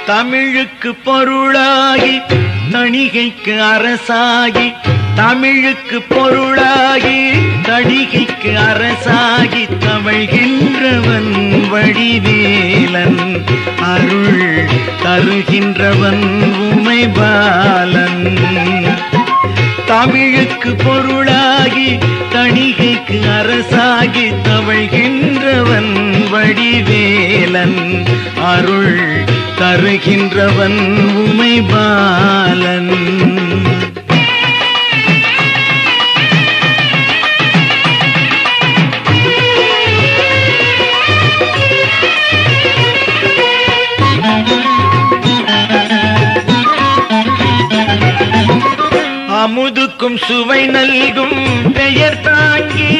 தமிழுக்கு பொருளாகி தணிகைக்கு அரசாகி, தமிழுக்கு பொருளாகி தணிகைக்கு அரசாகி தவழ்கின்றவன் வடிவேலன், அருள் தருகின்றவன் உமைபாலன். தமிழுக்கு பொருளாகி தணிகைக்கு அரசாகி தவழ்கின்றவன் வடிவேலன், அருள் தருகின்றவன் உமைபாலன். அமுதுக்கும் சுவை நல்கும் பெயர் தாங்கி,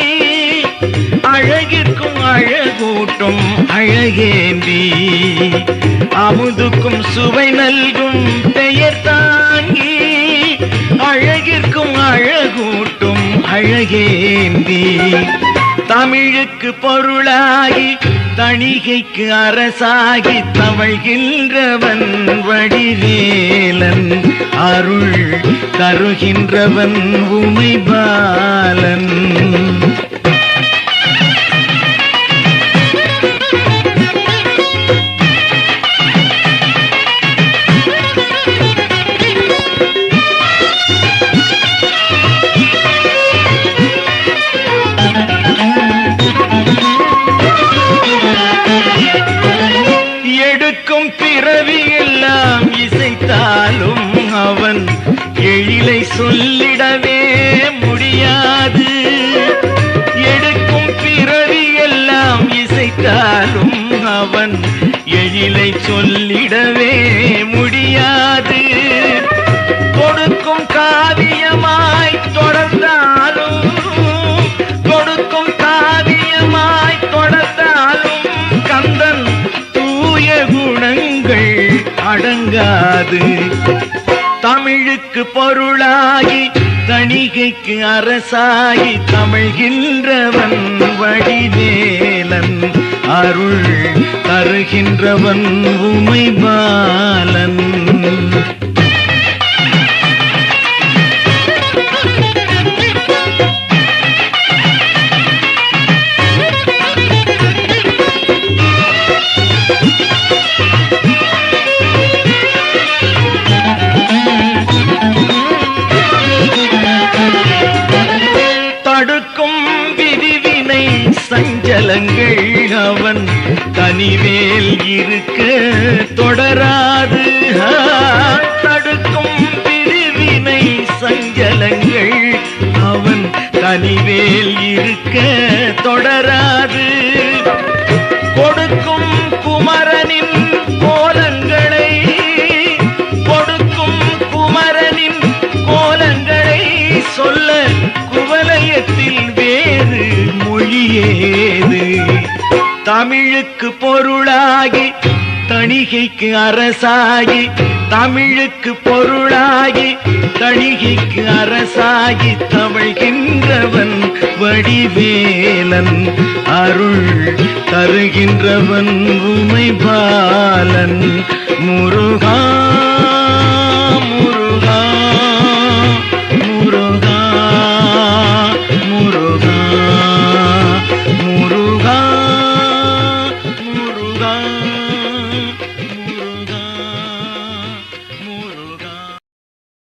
அழகிற்கும் அழகூட்டும் அழகேந்தி. அமுதுக்கும் சுவை நல்கும் பெயர் தாங்கி, அழகிற்கும் அழகூட்டும் அழகேந்தி. தமிழுக்கு பொருளாகி தணிகைக்கு அரசாகி தவழ்கின்றவன் வடிவேலன், அருள் தருகின்றவன் உமைபாலன். எடுக்கும் பிறவி எல்லாம் இசைத்தாலும் அவன் எழிலை சொல்லிடவே முடியாது. எடுக்கும் பிறவி எல்லாம் இசைத்தாலும் அவன் எழிலை சொல்லிடவே முடியாது. கொடுக்கும் காவியமாய் தொடர்ந்தாலும், கொடுக்கும் காவியமாய் தொடர்ந்தாலும் கந்தன் தூய குணங்கள் அடங்காது. தமிழுக்கு பொருளாகி தணிகைக்கு அரசாகி தவழ்கின்றவன் வடிவேலன், அருள் தருகின்றவன் உமைபாலன். தடுக்கும் விதிவினை சஞ்சலங்கள் அவன் தனிவேல் இருக்க தொடராது. தடுக்கும் விதிவினை சஞ்சலங்கள் அவன் தனிவேல் இருக்க தொடராது. கொடுக்கும் குமரனின் கோலங்களை, கொடுக்கும் குமரனின் கோலங்களை சொல்ல குவலயத்தில் வேறு மொழியேது. தமிழுக்கு பொருளாகி தணிகைக்கு அரசாகி, தமிழுக்கு பொருளாகி தணிகைக்கு அரசாகி தவழ்கின்றவன் வடிவேலன், அருள் தருகின்றவன் உமைபாலன். முருகா